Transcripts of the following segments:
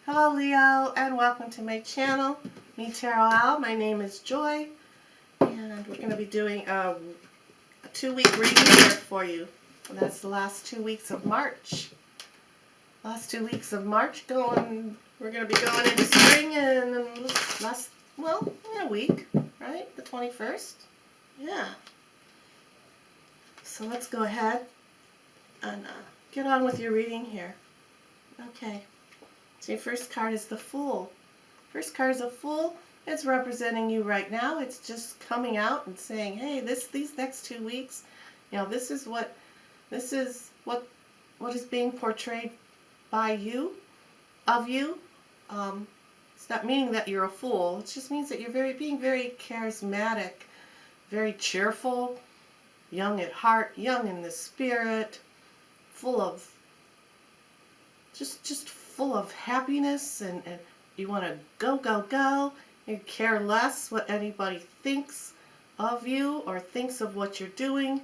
Hello Leo, and welcome to my channel, Me Tarot Owl. My name is Joy, and we're going to be doing a 2-week reading here for you. And that's the last 2 weeks of March. Last 2 weeks of March we're going to be going into spring in a week, right? The 21st? Yeah. So let's go ahead and get on with your reading here. Okay. So your first card is the Fool. First card is a Fool. It's representing you right now. It's just coming out and saying, hey, these next 2 weeks, this is what is being portrayed by you, of you. It's not meaning that you're a fool. It just means that you're being very charismatic, very cheerful, young at heart, young in the spirit, full of just full of happiness, and you want to go. You care less what anybody thinks of you or thinks of what you're doing.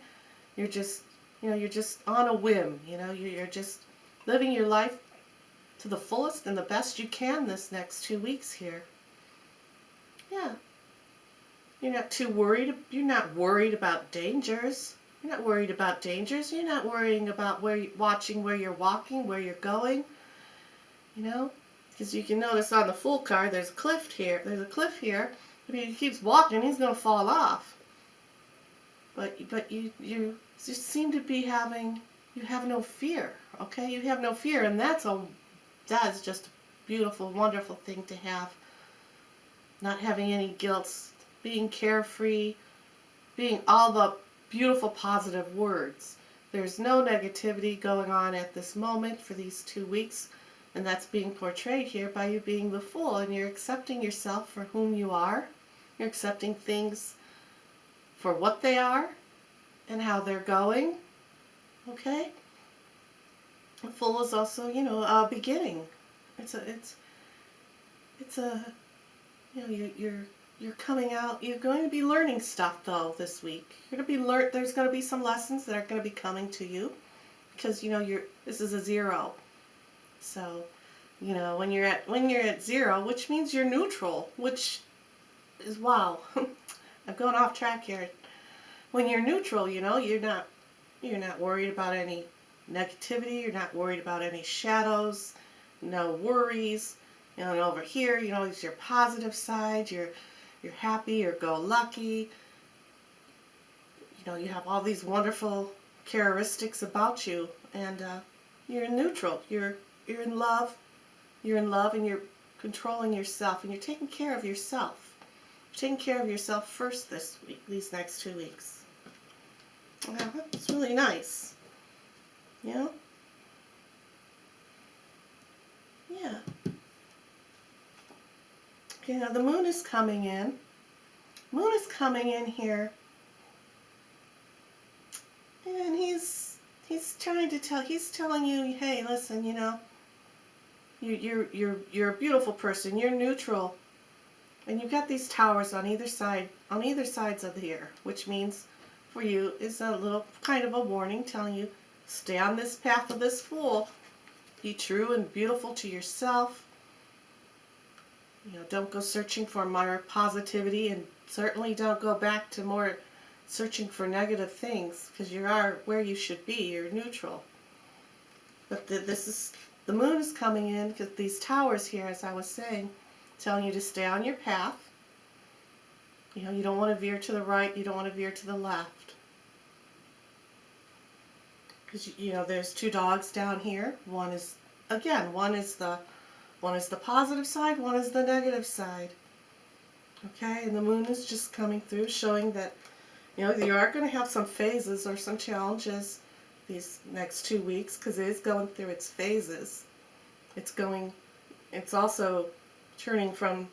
You're just on a whim. You're just living your life to the fullest and the best you can this next 2 weeks here. Yeah. You're not too worried. You're not worried about dangers. You're not worried about dangers. You're not worrying about where you're walking, where you're going. Because you can notice on the Fool card, there's a cliff here. If he keeps walking, he's going to fall off. But you just seem to be you have no fear. Okay, you have no fear, and that is just a beautiful, wonderful thing to have. Not having any guilt, being carefree, being all the beautiful, positive words. There's no negativity going on at this moment for these 2 weeks. And that's being portrayed here by you being the Fool, and you're accepting yourself for whom you are. You're accepting things for what they are and how they're going. Okay? The Fool is also, a beginning. You're coming out. You're going to be learning stuff though this week. There's going to be some lessons that are going to be coming to you, because this is a 0. So, when you're at 0, which means you're neutral, which is, wow, I'm going off track here. When you're neutral, you're not worried about any negativity. You're not worried about any shadows, no worries. And over here, it's your positive side. You're happy. You're go-lucky. You have all these wonderful characteristics about you, and you're neutral. You're in love. You're in love, and you're controlling yourself, and you're taking care of yourself. You're taking care of yourself first this week, these next 2 weeks. Wow, that's really nice. Yeah. Okay, now the Moon is coming in. Moon is coming in here, and he's telling you, hey, listen, you're a beautiful person. You're neutral, and you've got these towers on either sides of here, which means for you is a little kind of a warning telling you, stay on this path of this Fool. Be true and beautiful to yourself. Don't go searching for more positivity, and certainly don't go back to more searching for negative things, because you are where you should be. You're neutral. But the Moon is coming in, because these towers here, as I was saying, telling you to stay on your path. You don't want to veer to the right. You don't want to veer to the left. Because, there's 2 dogs down here. One is the positive side, one is the negative side. Okay, and the Moon is just coming through, showing that, you are going to have some phases or some challenges these next 2 weeks, because it is going through its phases. It's also turning from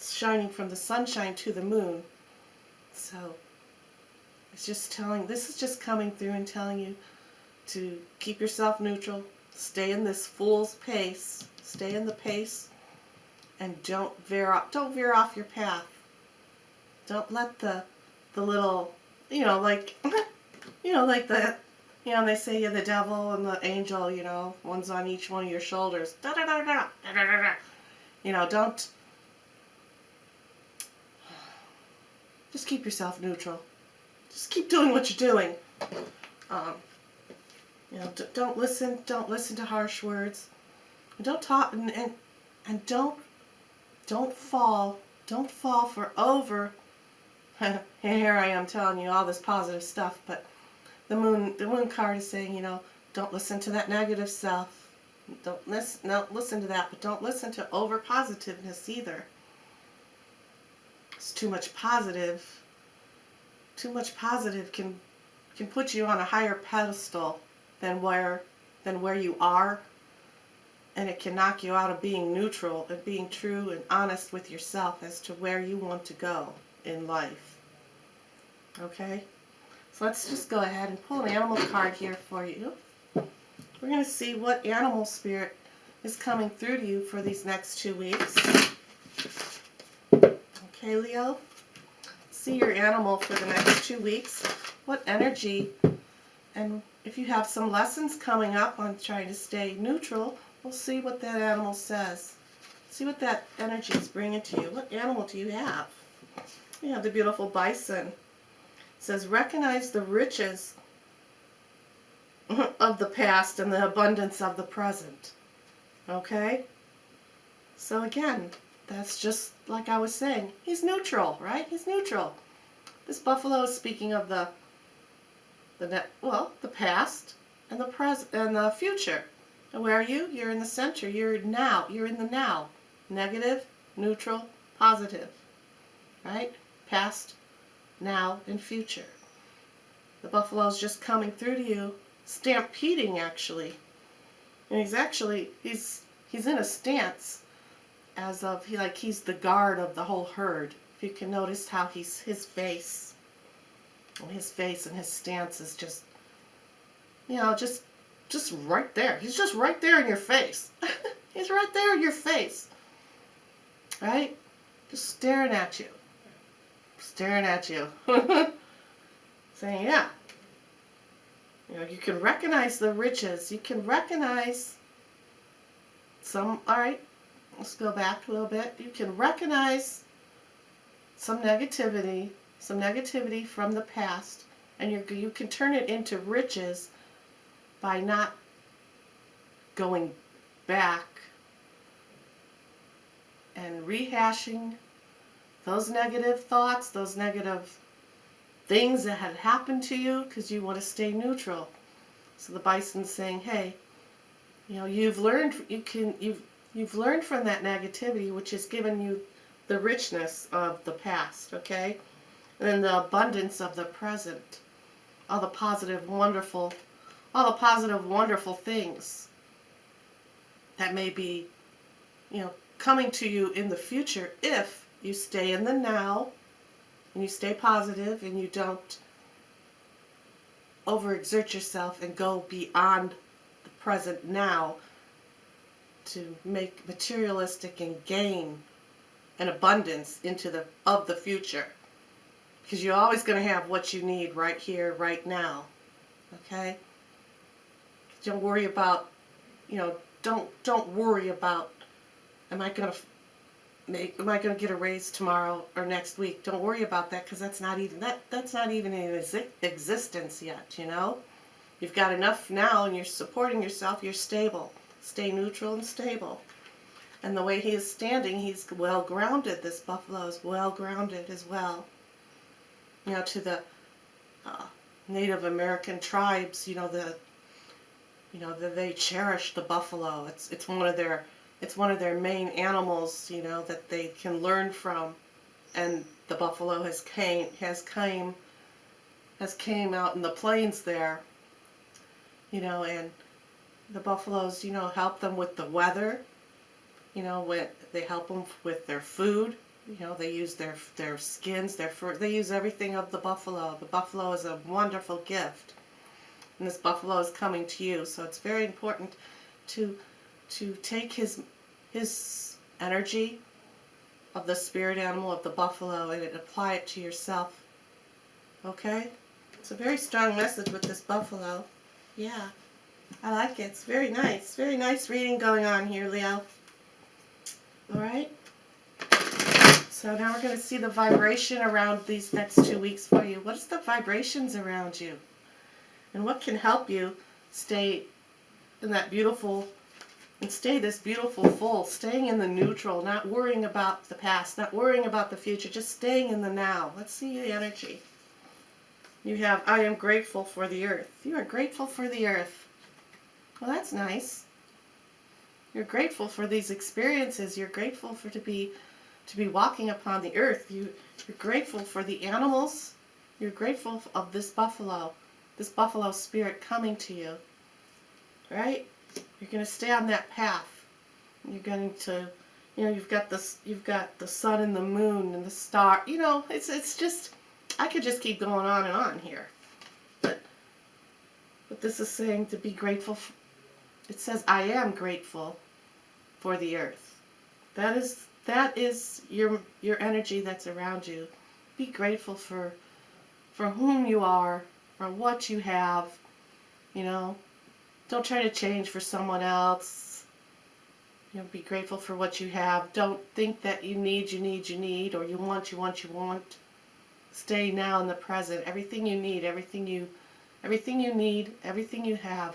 shining from the sunshine to the Moon. So this is just coming through and telling you to keep yourself neutral, stay in this Fool's pace, stay in the pace, and don't veer off your path. Don't let the little, like they say you're the devil and the angel, one's on each one of your shoulders. Da da da da. You know, don't, just keep yourself neutral. Just keep doing what you're doing. Um, you know, don't listen to harsh words. Don't talk, and don't fall for over. Here I am telling you all this positive stuff, but the moon card is saying, you know, don't listen to that negative stuff. Don't listen to that, but don't listen to over positiveness either. It's too much positive. Too much positive can put you on a higher pedestal than where you are, and it can knock you out of being neutral and being true and honest with yourself as to where you want to go in life. Okay? So let's just go ahead and pull an animal card here for you. We're going to see what animal spirit is coming through to you for these next 2 weeks. Okay, Leo? See your animal for the next 2 weeks. What energy, and if you have some lessons coming up on trying to stay neutral, we'll see what that animal says. See what that energy is bringing to you. What animal do you have? You have the beautiful bison. It says, recognize the riches of the past and the abundance of the present. Okay? So again, that's just like I was saying. He's neutral, right? He's neutral. This buffalo is speaking of the past and the present and the future. And where are you? You're in the center. You're now. You're in the now. Negative, neutral, positive. Right? Past, now, and future. The buffalo is just coming through to you, stampeding actually. And he's in a stance as of he's the guard of the whole herd. If you can notice how his face and his stance is just, you know, just right there. He's just right there in your face. He's right there in your face. Right? Just staring at you. Staring at you. Saying, yeah. You know, you can recognize the riches. You can recognize alright, let's go back a little bit. You can recognize some negativity from the past, and you can turn it into riches by not going back and rehashing those negative thoughts, those negative things that had happened to you, because you want to stay neutral. So the bison's saying, hey, you know, you've learned from that negativity, which has given you the richness of the past, okay? And then the abundance of the present. All the positive, wonderful things that may be, you know, coming to you in the future if you stay in the now and you stay positive and you don't overexert yourself and go beyond the present now to make materialistic and gain an abundance of the future. Because you're always going to have what you need right here, right now. Okay? Don't worry about, you know, don't worry about, am I going to get a raise tomorrow or next week? Don't worry about that, because that's not even in existence yet, you know? You've got enough now and you're supporting yourself, you're stable. Stay neutral and stable. And the way he is standing, he's well grounded. This buffalo is well grounded as well. You know, to the Native American tribes, they cherish the buffalo. It's one of their main animals, you know, that they can learn from. And the buffalo has came out in the plains there, you know, and the buffaloes, you know, help them with the weather. You know, they help them with their food. You know, they use their skins, their fur. They use everything of the buffalo. The buffalo is a wonderful gift. And this buffalo is coming to you. So it's very important to take his energy of the spirit animal of the buffalo and apply it to yourself. Okay? It's a very strong message with this buffalo. Yeah. I like it. It's very nice. Very nice reading going on here, Leo. All right? So now we're going to see the vibration around these next 2 weeks for you. What is the vibrations around you? And what can help you stay in that beautiful, and stay this beautiful full, staying in the neutral, not worrying about the past, not worrying about the future, just staying in the now. Let's see the energy. You have, I am grateful for the earth. You are grateful for the earth. Well, that's nice. You're grateful for these experiences. You're grateful to be walking upon the earth. You're grateful for the animals. You're grateful of this buffalo spirit coming to you. Right? You're going to stay on that path. You're going to, you've got the sun and the moon and the star. It's just, I could just keep going on and on here. But this is saying to be grateful. It says, I am grateful for the earth. That is your energy that's around you. Be grateful for whom you are, for what you have. Don't try to change for someone else. Be grateful for what you have. Don't think that you need, or you want. Stay now in the present. Everything you need, everything you need, everything you have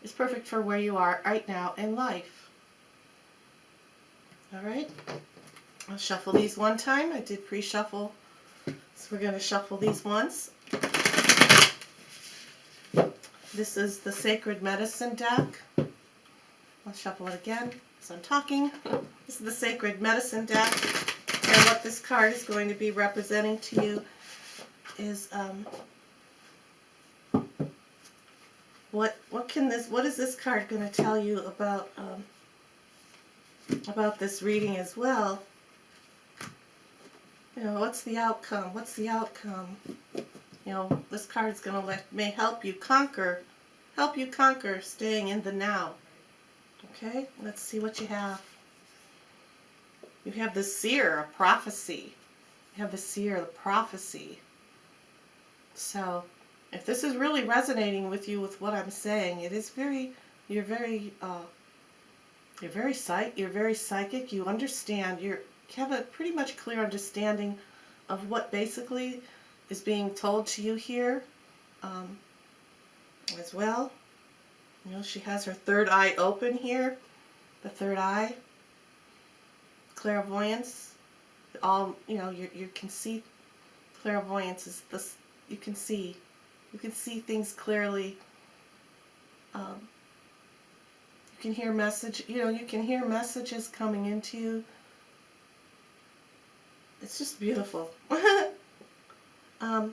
is perfect for where you are right now in life. All right? I'll shuffle these one time. I did pre-shuffle, so we're going to shuffle these once. This is the Sacred Medicine deck. I'll shuffle it again as I'm talking. This is the Sacred Medicine deck, and what this card is going to be representing to you is what is this card going to tell you about this reading as well? What's the outcome? This card is going to may help you conquer staying in the now. Okay, let's see what you have. You have the seer, a prophecy. You have the seer, the prophecy. So, if this is really resonating with you with what I'm saying, it is you're very psychic. You understand. You have a pretty much clear understanding of what basically is being told to you here, as well. She has her third eye open here. The third eye, clairvoyance. You can see. Clairvoyance is this. You can see things clearly. You can hear you can hear messages coming into you. It's just beautiful. All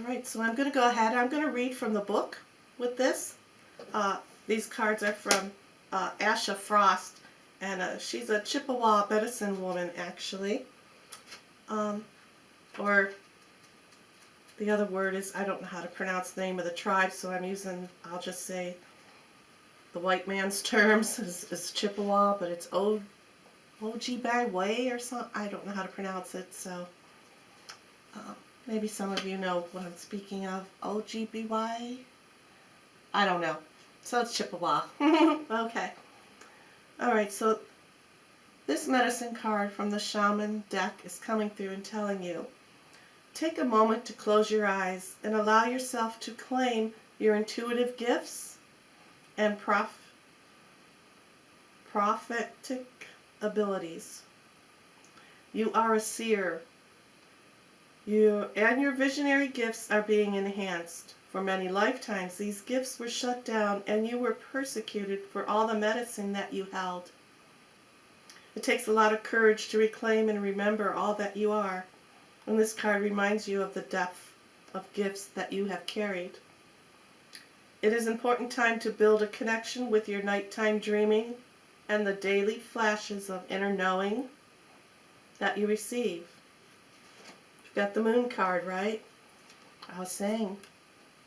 right, so I'm going to go ahead. I'm going to read from the book with this. These cards are from Asha Frost, and she's a Chippewa medicine woman, actually. Or the other word is, I don't know how to pronounce the name of the tribe, so I'll just say the white man's terms is Chippewa, but it's Ojibwe or something. I don't know how to pronounce it, so maybe some of you know what I'm speaking of. Ojibwe? I don't know. So it's Chippewa. Okay. Alright, so this medicine card from the Shaman deck is coming through and telling you, take a moment to close your eyes and allow yourself to claim your intuitive gifts and prophetic abilities. You are a seer. Your visionary gifts are being enhanced. For many lifetimes, these gifts were shut down and you were persecuted for all the medicine that you held. It takes a lot of courage to reclaim and remember all that you are. And this card reminds you of the depth of gifts that you have carried. It is an important time to build a connection with your nighttime dreaming and the daily flashes of inner knowing that you receive. You've got the moon card, right? I was saying,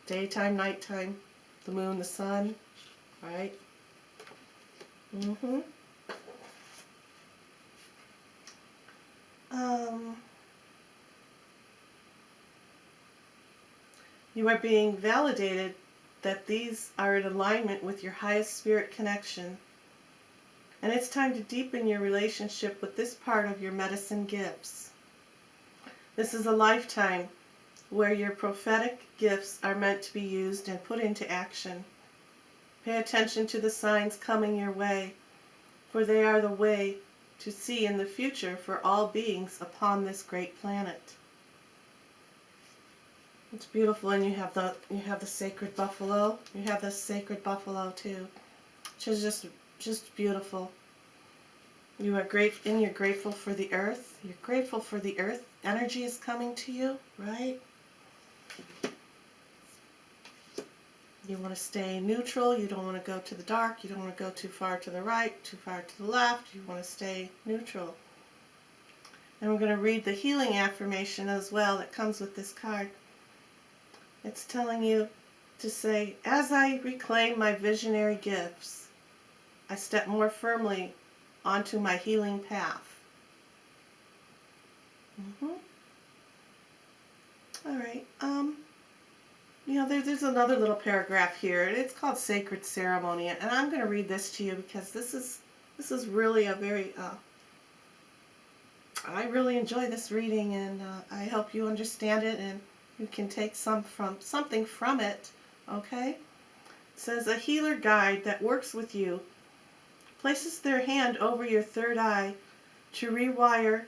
daytime, nighttime, the moon, the sun, right? You are being validated that these are in alignment with your highest spirit connection. And it's time to deepen your relationship with this part of your medicine gifts. This is a lifetime where your prophetic gifts are meant to be used and put into action. Pay attention to the signs coming your way, for they are the way to see in the future for all beings upon this great planet. It's beautiful, and you have the sacred buffalo. You have the sacred buffalo too, which is just beautiful. You are grateful, and you're grateful for the earth. You're grateful for the earth. Energy is coming to you, right? You want to stay neutral. You don't want to go to the dark. You don't want to go too far to the right, too far to the left. You want to stay neutral. And we're going to read the healing affirmation as well that comes with this card. It's telling you to say, as I reclaim my visionary gifts, I step more firmly onto my healing path. All right. There's another little paragraph here. It's called Sacred Ceremony, and I'm going to read this to you because this is really a very I really enjoy this reading, and I hope you understand it and you can take something from it. Okay? It says, a healer guide that works with you places their hand over your third eye to rewire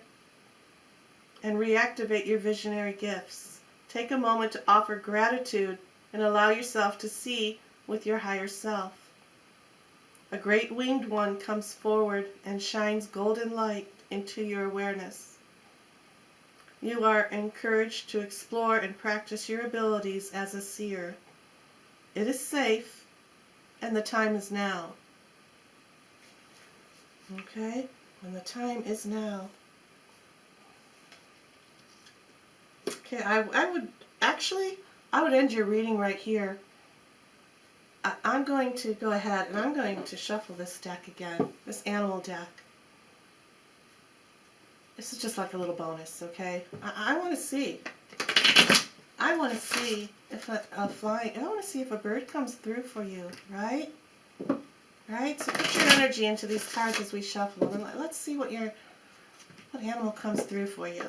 and reactivate your visionary gifts. Take a moment to offer gratitude and allow yourself to see with your higher self. A great winged one comes forward and shines golden light into your awareness. You are encouraged to explore and practice your abilities as a seer. It is safe, and the time is now. Okay? And the time is now. Okay, I would end your reading right here. I'm going to go ahead and I'm going to shuffle this deck again, this animal deck. This is just like a little bonus, okay? I want to see. I want to see if I want to see if a bird comes through for you, right? Right? So put your energy into these cards as we shuffle, and let's see what animal comes through for you.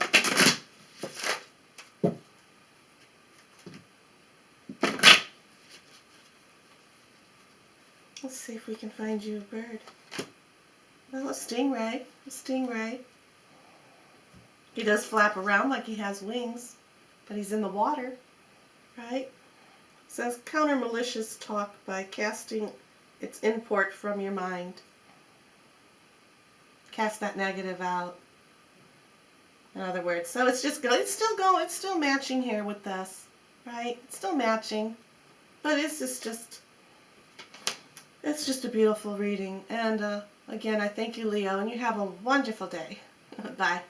Let's see if we can find you a bird. Well, a stingray. A stingray. He does flap around like he has wings, but he's in the water, right? It says counter malicious talk by casting its import from your mind. Cast that negative out. In other words, so it's still matching here with this, right? It's still matching, but it's just a beautiful reading. And again, I thank you, Leo, and you have a wonderful day. Bye.